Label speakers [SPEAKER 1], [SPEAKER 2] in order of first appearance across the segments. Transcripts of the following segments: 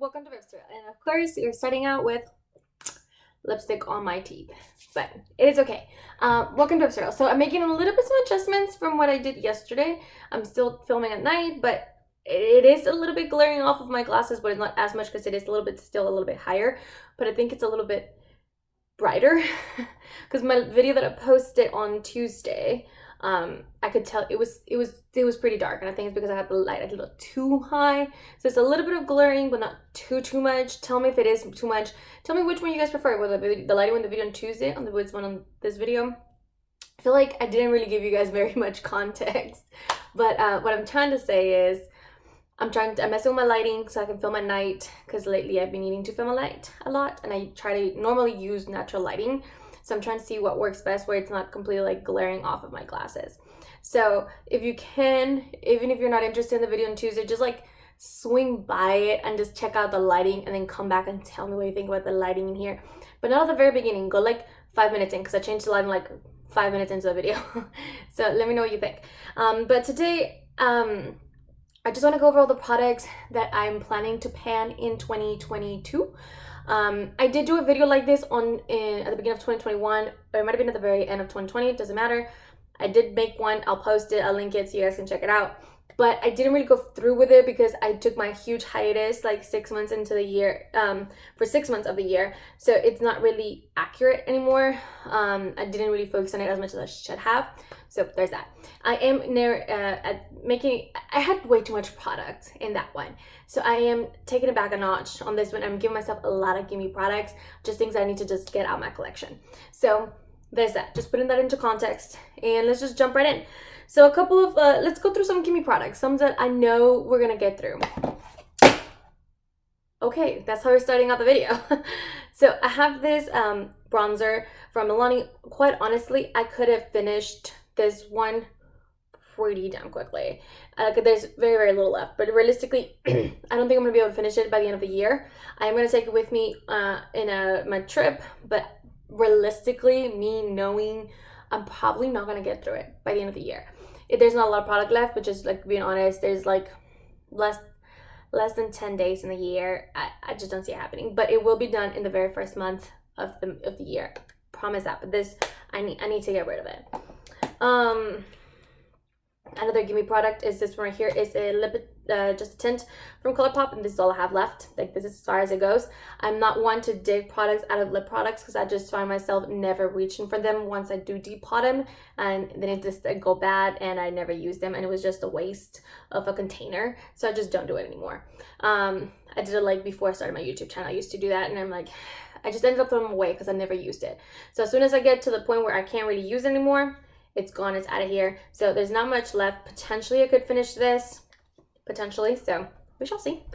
[SPEAKER 1] welcome to Ripster. And of course, you're starting out with lipstick on my teeth, but it is okay. Welcome to Ripster. So I'm making a little bit some adjustments from what I did yesterday. I'm still filming at night, but it is a little bit glaring off of my glasses, but it's not as much because it is still a little bit higher, but I think it's a little bit brighter because my video that I posted on Tuesday, I could tell it was pretty dark, and I think it's because I had the light a little too high, so it's a little bit of glaring but not too much. Tell me if it is too much. Tell me which one you guys prefer, whether the lighting in the video on Tuesday on the one on this video. I feel like I didn't really give you guys very much context, but what I'm trying to say is I'm messing with my lighting so I can film at night, because lately I've been needing to film at night a lot, and I try to normally use natural lighting. So I'm trying to see what works best where it's not completely like glaring off of my glasses. So if you can, even if you're not interested in the video on Tuesday, just like swing by it and just check out the lighting and then come back and tell me what you think about the lighting in here. But not at the very beginning, go like 5 minutes in, because I changed the lighting like 5 minutes into the video. So let me know what you think. But today, I just want to go over all the products that I'm planning to pan in 2022. I did do a video like this at the beginning of 2021, or it might have been at the very end of 2020, it doesn't matter. I did make one, I'll post it, I'll link it so you guys can check it out. But I didn't really go through with it because I took my huge hiatus like 6 months into the year, for 6 months of the year. So it's not really accurate anymore. I didn't really focus on it as much as I should have. So there's that. I am near I had way too much product in that one. So I am taking it back a notch on this one. I'm giving myself a lot of gimme products, just things I need to just get out my collection. So there's that, just putting that into context, and let's just jump right in. So a couple of, let's go through some gimme products, some that I know we're gonna get through. Okay, that's how we're starting out the video. So I have this bronzer from Milani. Quite honestly, I could have finished this one pretty damn quickly. There's very little left, but realistically, I don't think I'm gonna be able to finish it by the end of the year. I'm gonna take it with me in my trip, but realistically, me knowing I'm probably not gonna get through it by the end of the year. There's not a lot of product left, but just like being honest, there's like less than 10 days in the year. I just don't see it happening, but it will be done in the very first month of the year. Promise that. But this, I need to get rid of it. Another gimme product is this one right here. Is a lip just a tint from ColourPop, and this is all I have left. Like, this is as far as it goes. I'm not one to dig products out of lip products because I just find myself never reaching for them once I do depot them, and then it just go bad and I never use them, and it was just a waste of a container. So I just don't do it anymore. I did it like before I started my YouTube channel. I used to do that, and I'm like, I just ended up throwing them away because I never used it. So as soon as I get to the point where I can't really use it anymore, it's gone, it's out of here. So there's not much left. Potentially I could finish this, potentially, so we shall see.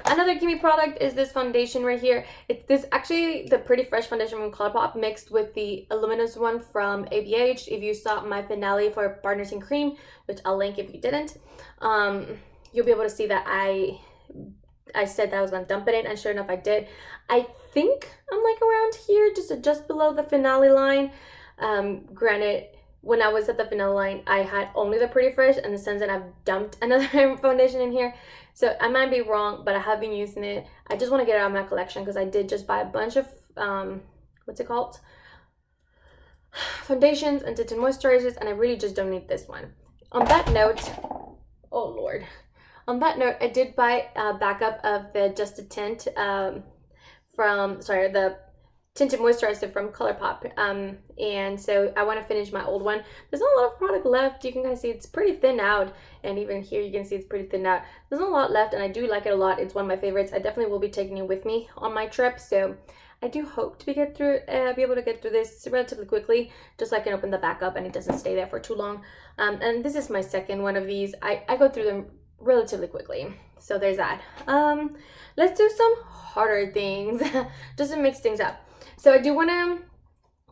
[SPEAKER 1] Another gimme product is this foundation right here. It's this, actually the Pretty Fresh foundation from ColourPop mixed with the Luminous one from ABH. If you saw my finale for Partners in Cream, which I'll link if you didn't, you'll be able to see that I said that I was gonna dump it in, and sure enough I did. I think I'm like around here, just below the finale line. Granted, when I was at the finale line, I had only the Pretty Fresh, and since then I've dumped another foundation in here. So I might be wrong, but I have been using it. I just want to get it out of my collection because I did just buy a bunch of what's it called, foundations and tinted moisturizers, and I really just don't need this one. On that note, oh lord, on that note, I did buy a backup of the Just a Tint the tinted moisturizer from ColourPop, and so I want to finish my old one. There's not a lot of product left. You can kind of see it's pretty thin out, and even here you can see it's pretty thin out. There's not a lot left, and I do like it a lot. It's one of my favorites. I definitely will be taking it with me on my trip, so I do hope to be able to get through this relatively quickly, just so I can open the back up and it doesn't stay there for too long. And this is my second one of these. I go through them relatively quickly, so there's that. Let's do some harder things just to mix things up. So I do want to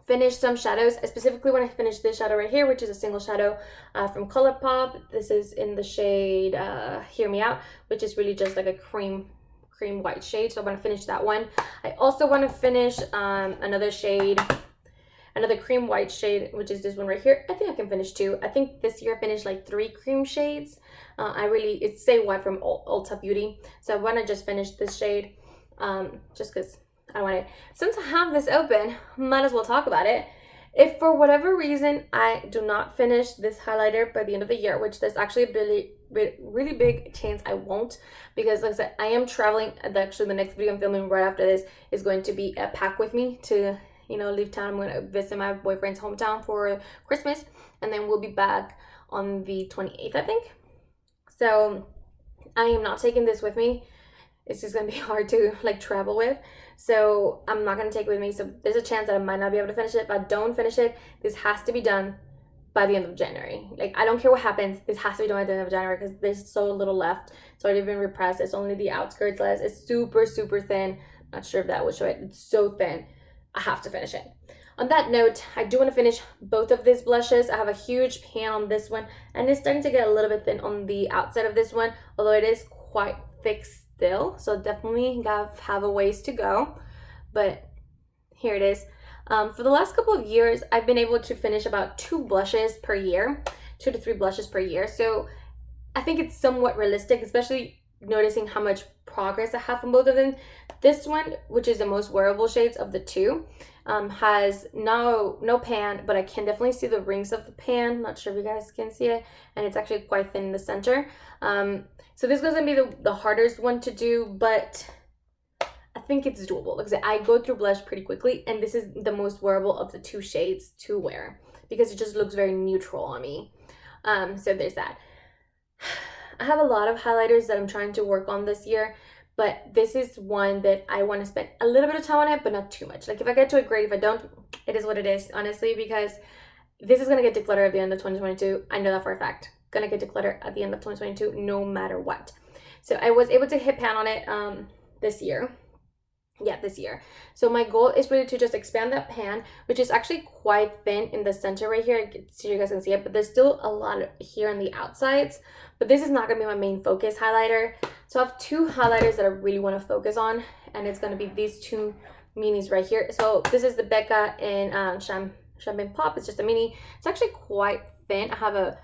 [SPEAKER 1] finish some shadows. I specifically want to finish this shadow right here, which is a single shadow from ColourPop. This is in the shade Hear Me Out, which is really just like a cream white shade. So I want to finish that one. I also want to finish another shade another cream white shade, which is this one right here. I think I can finish 2. I think this year I finished like 3 cream shades. It's Say White from Ulta Beauty. So I want to just finish this shade just because I want it. Since I have this open, might as well talk about it. If for whatever reason I do not finish this highlighter by the end of the year, which there's actually a really big chance I won't, because like I said, I am traveling. Actually, the next video I'm filming right after this is going to be a pack with me to, you know, leave town. I'm going to visit my boyfriend's hometown for Christmas, and then we'll be back on the 28th, I think. So I am not taking this with me. It's just gonna be hard to like travel with, so I'm not gonna take it with me. So there's a chance that I might not be able to finish it. If I don't finish it, this has to be done by the end of January. Like, I don't care what happens, this has to be done by the end of January because there's so little left. It's already been repressed. It's only the outskirts left. It's super thin. Not sure if that would show it. It's so thin. I have to finish it. On that note, I do want to finish both of these blushes. I have a huge pan on this one, and it's starting to get a little bit thin on the outside of this one, although it is quite thick still, so definitely have a ways to go, but here it is. For the last couple of years, I've been able to finish about 2 blushes per year, 2 to 3 blushes per year, so I think it's somewhat realistic, especially noticing how much progress I have from both of them. This one, which is the most wearable shades of the 2, has no pan, but I can definitely see the rings of the pan. Not sure if you guys can see it, and it's actually quite thin in the center. So this is going to be the hardest one to do, but I think it's doable because I go through blush pretty quickly, and this is the most wearable of the 2 shades to wear because it just looks very neutral on me. So there's that. I have a lot of highlighters that I'm trying to work on this year, but this is one that I want to spend a little bit of time on it, but not too much. Like, if I get to it, great. If I don't, it is what it is, honestly, because this is going to get decluttered at the end of 2022. I know that for a fact. Gonna get decluttered at the end of 2022 no matter what. So I was able to hit pan on it this year. So my goal is really to just expand that pan, which is actually quite thin in the center right here, so you guys can see it, but there's still a lot here on the outsides. But this is not gonna be my main focus highlighter. So I have 2 highlighters that I really want to focus on, and it's gonna be these 2 minis right here. So this is the Becca in Champagne Pop. It's just a mini. It's actually quite thin. I have a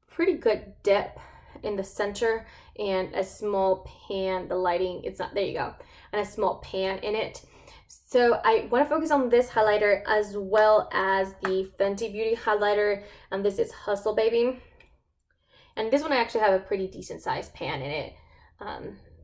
[SPEAKER 1] pretty good dip in the center and a small pan. The lighting, it's not, there you go, and a small pan in it. So I want to focus on this highlighter as well as the Fenty Beauty highlighter, and this is Hustle Baby, and this one I actually have a pretty decent sized pan in it.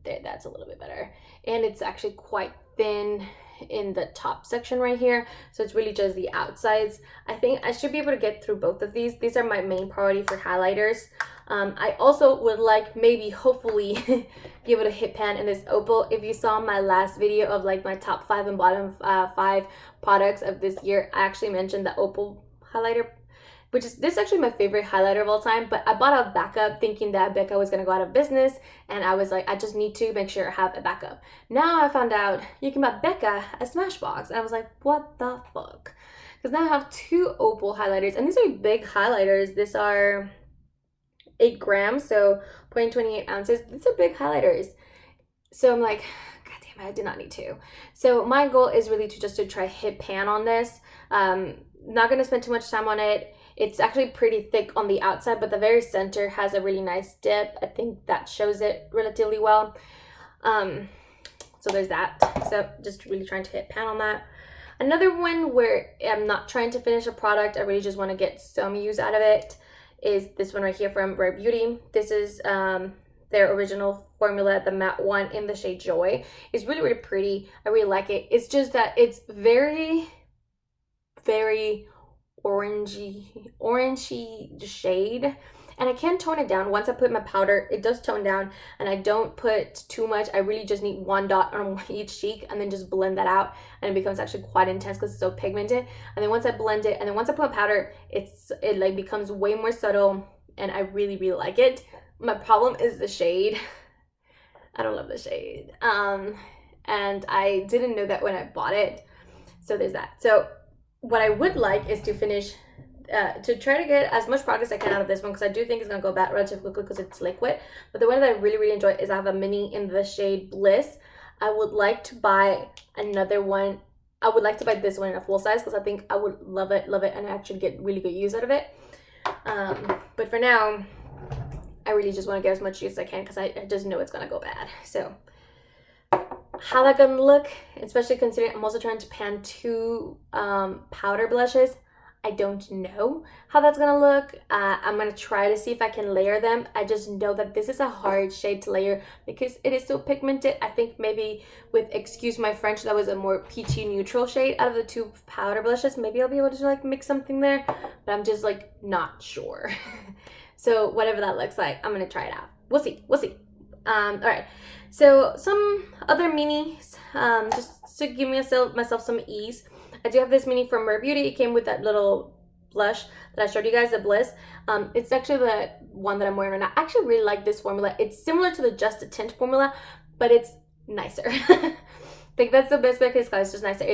[SPEAKER 1] That's a little bit better, and it's actually quite thin in the top section right here, so it's really just the outsides. I think I should be able to get through both of these. These are my main priority for highlighters. I also would like, maybe hopefully be able to hit pan in this opal. If you saw my last video of like my top 5 and bottom 5 products of this year, I actually mentioned the opal highlighter, which is, this is actually my favorite highlighter of all time, but I bought a backup thinking that Becca was gonna go out of business, and I was like, I just need to make sure I have a backup. Now I found out you can buy Becca a Smashbox, and I was like, what the fuck? Because now I have 2 opal highlighters, and these are big highlighters. These are 8 grams, so 0.28 ounces. These are big highlighters. So I'm like, God damn it, I did not need to. So my goal is really to try hit pan on this. Not gonna spend too much time on it. It's actually pretty thick on the outside, but the very center has a really nice dip. I think that shows it relatively well. So there's that. So just really trying to hit pan on that. Another one where I'm not trying to finish a product, I really just want to get some use out of it, is this one right here from Rare Beauty. This is their original formula, the matte one in the shade Joy. It's really, really pretty. I really like it. It's just that it's very orangey shade, and I can tone it down. Once I put my powder, it does tone down, and I don't put too much. I really just need 1 dot on each cheek and then just blend that out, and it becomes actually quite intense because it's so pigmented. And then once I blend it, and then once I put powder, it like becomes way more subtle, and I really, really like it. My problem is the shade. I don't love the shade, and I didn't know that when I bought it, so there's that. So what I would like is to finish, to try to get as much progress I can out of this one, because I do think it's going to go bad relatively quickly because it's liquid. But the one that I really, really enjoy is I have a mini in the shade Bliss. I would like to buy another one I would like to buy this one in a full size because I think I would love it, and actually get really good use out of it. But for now, I really just want to get as much use as I can because I just know it's gonna go bad. So how that gonna look, especially considering I'm also trying to pan 2 powder blushes. I don't know how that's gonna look. I'm gonna try to see if I can layer them. I just know that this is a hard shade to layer because it is so pigmented. I think maybe with Excuse My French, that was a more peachy neutral shade out of the 2 powder blushes. Maybe I'll be able to like mix something there, but I'm just like not sure. So whatever that looks like, I'm gonna try it out. We'll see. All right. So some other minis, just to give myself some ease. I do have this mini from Rare Beauty. It came with that little blush that I showed you guys, the Bliss. It's actually the one that I'm wearing right now. I actually really like this formula. It's similar to the Just a Tint formula, but it's nicer. I think that's the best way I can describe it. It's just nicer.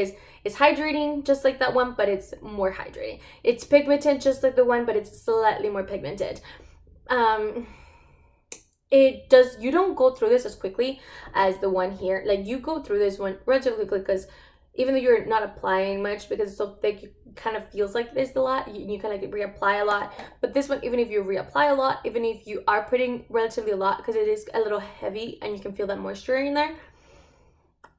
[SPEAKER 1] It's hydrating just like that one, but it's more hydrating. It's pigmented just like the one, but it's slightly more pigmented. You don't go through this as quickly as the one here. Like, you go through this one relatively quickly because even though you're not applying much because it's so thick, it kind of feels like there's a lot. You kind of like reapply a lot. But this one, even if you reapply a lot, even if you are putting relatively a lot, because it is a little heavy and you can feel that moisture in there,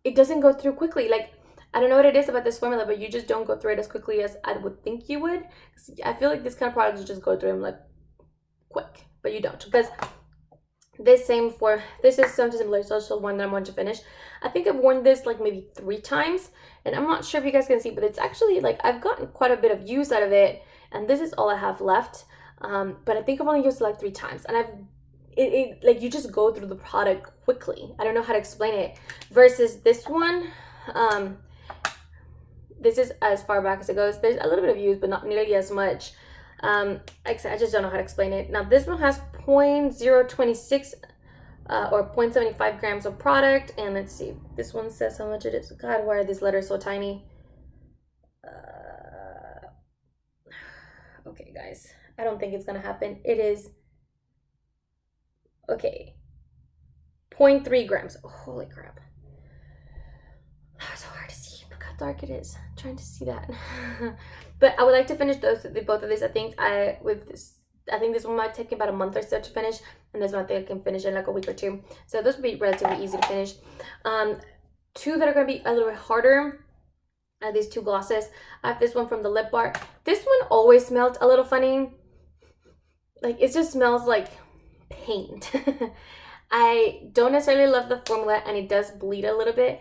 [SPEAKER 1] it doesn't go through quickly. Like, I don't know what it is about this formula, but you just don't go through it as quickly as I would think you would. I feel like this kind of products, you just go through them like quick, but you don't. Because this is something similar. It's also one that I'm wanting to finish. I think I've worn this like maybe 3 times, and I'm not sure if you guys can see, but it's actually like I've gotten quite a bit of use out of it, and this is all I have left. But I think I've only used it like 3 times, and it like you just go through the product quickly. I don't know how to explain it. Versus this one, this is as far back as it goes. There's a little bit of use, but not nearly as much. Like I said, I just don't know how to explain it. Now this one has 0.026 or 0.75 grams of product, and let's see, this one says how much it is. God, why are these letters so tiny? Okay guys, I don't think it's gonna happen. It is okay, 0.3 grams. Oh, holy crap, that was so hard to see. Look how dark it is. I'm trying to see that. But I would like to finish both of these. I think this one might take about a month or so to finish, and this one I think I can finish in like a week or 2. So those would be relatively easy to finish. 2 that are going to be a little bit harder are these 2 glosses. I have this one from the Lip Bar. This one always smelled a little funny. Like, it just smells like paint. I don't necessarily love the formula, and it does bleed a little bit.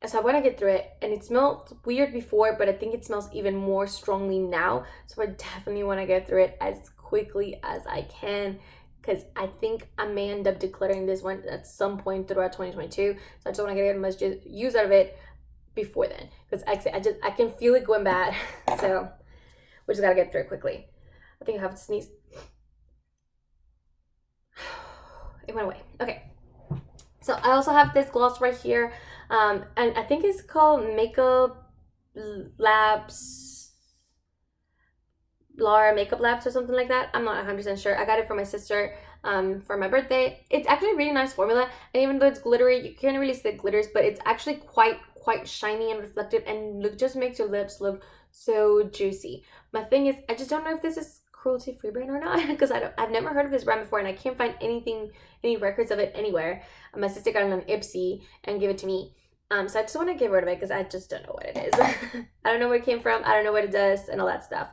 [SPEAKER 1] So I want to get through it, and it smelled weird before, but I think it smells even more strongly now. So I definitely want to get through it as quickly as I can, because I think I may end up decluttering this one at some point throughout 2022. So I just want to get as much use out of it before then, because I can feel it going bad. So we just gotta get through it quickly. I think I have to sneeze. It went away. Okay. So I also have this gloss right here. And I think it's called Makeup Labs, Laura Makeup Labs or something like that. I'm not 100% sure. I got it for my sister for my birthday. It's actually a really nice formula, and even though it's glittery, you can't really see the glitters, but it's actually quite shiny and reflective, and just makes your lips look so juicy. My thing is, I just don't know if this is cruelty-free brand or not, because I've never heard of this brand before, and I can't find any records of it anywhere. My sister got it on Ipsy and gave it to me. So I just want to get rid of it because I just don't know what it is. I don't know where it came from. I don't know what it does and all that stuff.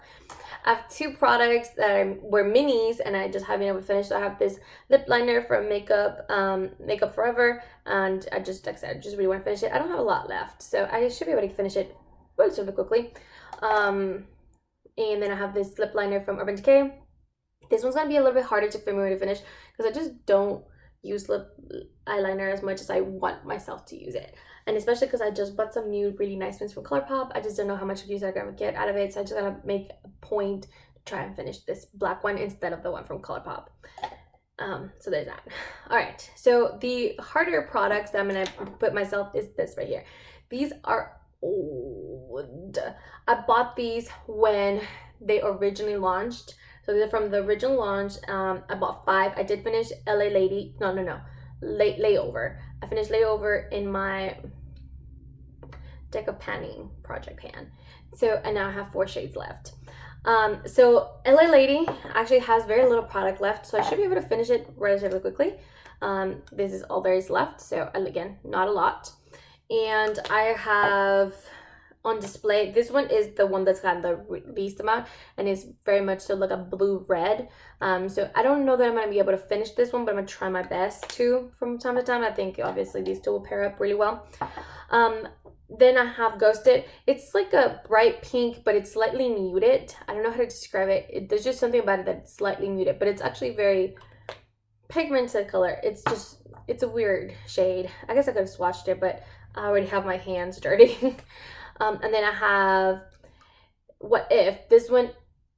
[SPEAKER 1] I have 2 products that were minis, and I just haven't been able to finish. So I have this lip liner from Makeup Forever, and I just, like I said, I just really want to finish it. I don't have a lot left, so I should be able to finish it relatively quickly. And then I have this lip liner from Urban Decay. This one's going to be a little bit harder for me to finish because I just don't use lip eyeliner as much as I want myself to use it. And especially because I just bought some new really nice ones from ColourPop. I just don't know how much use I'm going to get out of it. So I just got to make a point to try and finish this black one instead of the one from ColourPop. So there's that. All right. So the harder products that I'm going to put myself is this right here. These are old. I bought these when they originally launched. So these are from the original launch. I bought 5. I did finish LA Lady. No. Layover. I finished Layover in my deck of panning project pan. So, and now I have 4 shades left. So LA Lady actually has very little product left, so I should be able to finish it relatively quickly. This is all there is left, so again, not a lot. And I have on display, this one is the one that's got the least amount and is very much so like a blue red. So I don't know that I'm going to be able to finish this one, but I'm going to try my best to from time to time. I think obviously these two will pair up really well. Then I have Ghosted. It's like a bright pink, but it's slightly muted. I don't know how to describe it. There's just something about it that's slightly muted, but it's actually very pigmented color. It's a weird shade. I guess I could have swatched it, but I already have my hands dirty. And then I have What If. This one,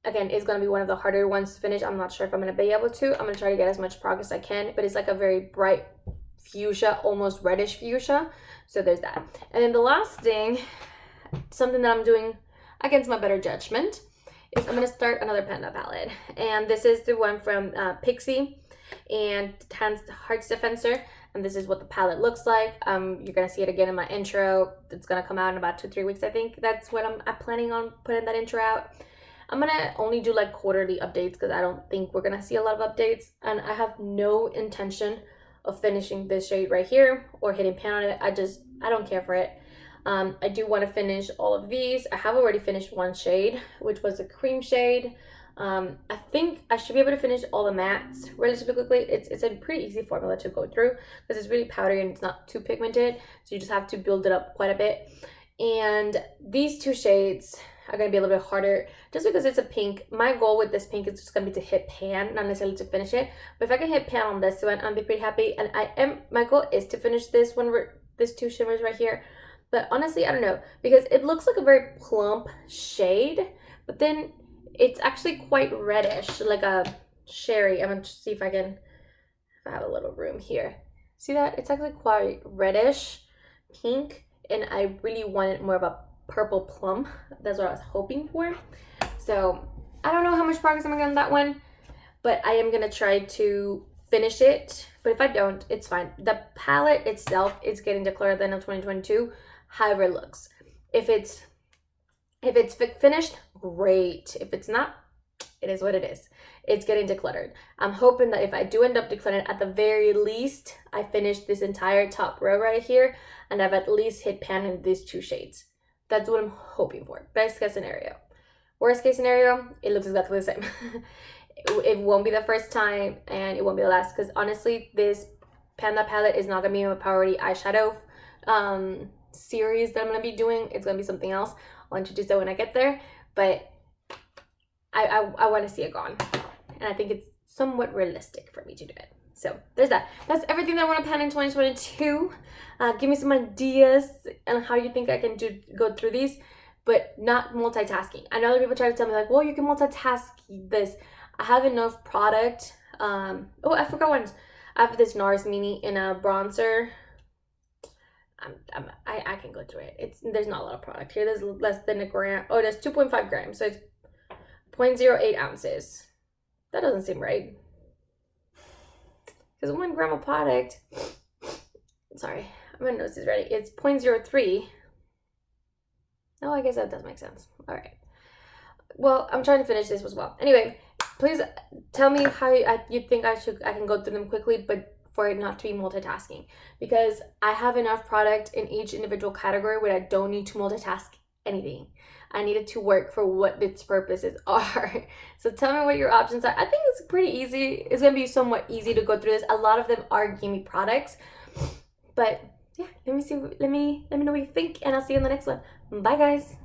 [SPEAKER 1] again, is going to be one of the harder ones to finish. I'm not sure if I'm going to be able to. I'm going to try to get as much progress as I can, but it's like a very bright fuchsia, almost reddish fuchsia. So there's that. And then the last thing, something that I'm doing against my better judgment, is I'm going to start another Panda palette. And this is the one from Pixie and Hearts Defensor. And this is what the palette looks like. You're going to see it again in my intro. It's going to come out in about 2-3 weeks, I think. That's what I'm planning on putting that intro out. I'm going to only do like quarterly updates because I don't think we're going to see a lot of updates. And I have no intention of finishing this shade right here or hitting pan on it. I don't care for it. I do want to finish all of these. I have already finished one shade, which was a cream shade. I think I should be able to finish all the mattes relatively quickly. It's a pretty easy formula to go through because it's really powdery and it's not too pigmented. So you just have to build it up quite a bit. And these 2 shades are going to be a little bit harder just because it's a pink. My goal with this pink is just going to be to hit pan, not necessarily to finish it. But if I can hit pan on this one, I'll be pretty happy. And my goal is to finish this one, this 2 shimmers right here. But honestly, I don't know, because it looks like a very plump shade, but then it's actually quite reddish, like a sherry. I'm going to see if I have a little room here. See that? It's actually quite reddish pink, and I really wanted more of a purple plum. That's what I was hoping for. So I don't know how much progress I'm going to get on that one, but I am going to try to finish it. But if I don't, it's fine. The palette itself is getting declared at the end of 2022, however it looks. If it's finished, great. If it's not, it is what it is. It's getting decluttered. I'm hoping that if I do end up decluttering, at the very least, I finish this entire top row right here, and I've at least hit pan in these 2 shades. That's what I'm hoping for. Best case scenario. Worst case scenario, it looks exactly the same. It won't be the first time, and it won't be the last, because honestly, this Panda palette is not going to be my priority eyeshadow series that I'm going to be doing. It's going to be something else. I'll introduce that when I get there, but I want to see it gone, and I think it's somewhat realistic for me to do it. So there's that. That's everything that I want to pan in 2022. Give me some ideas on how you think I can go through these, but not multitasking. I know other people try to tell me like, well, you can multitask this. I have enough product. Oh, I forgot one. I have this NARS Mini in a bronzer. I can go through it. There's not a lot of product here. There's less than a gram. Oh, there's 2.5 grams. So it's 0.08 ounces. That doesn't seem right. Because 1 gram of product. Sorry, my nose is ready. It's 0.03. Oh, I guess that does make sense. All right. Well, I'm trying to finish this as well. Anyway, please tell me how you think I can go through them quickly, but for it not to be multitasking, because I have enough product in each individual category where I don't need to multitask anything. I need it to work for what its purposes are. So tell me what your options are. I think it's pretty easy. It's gonna be somewhat easy to go through this. A lot of them are gimme products, but yeah, let me know what you think, and I'll see you in the next one. Bye guys.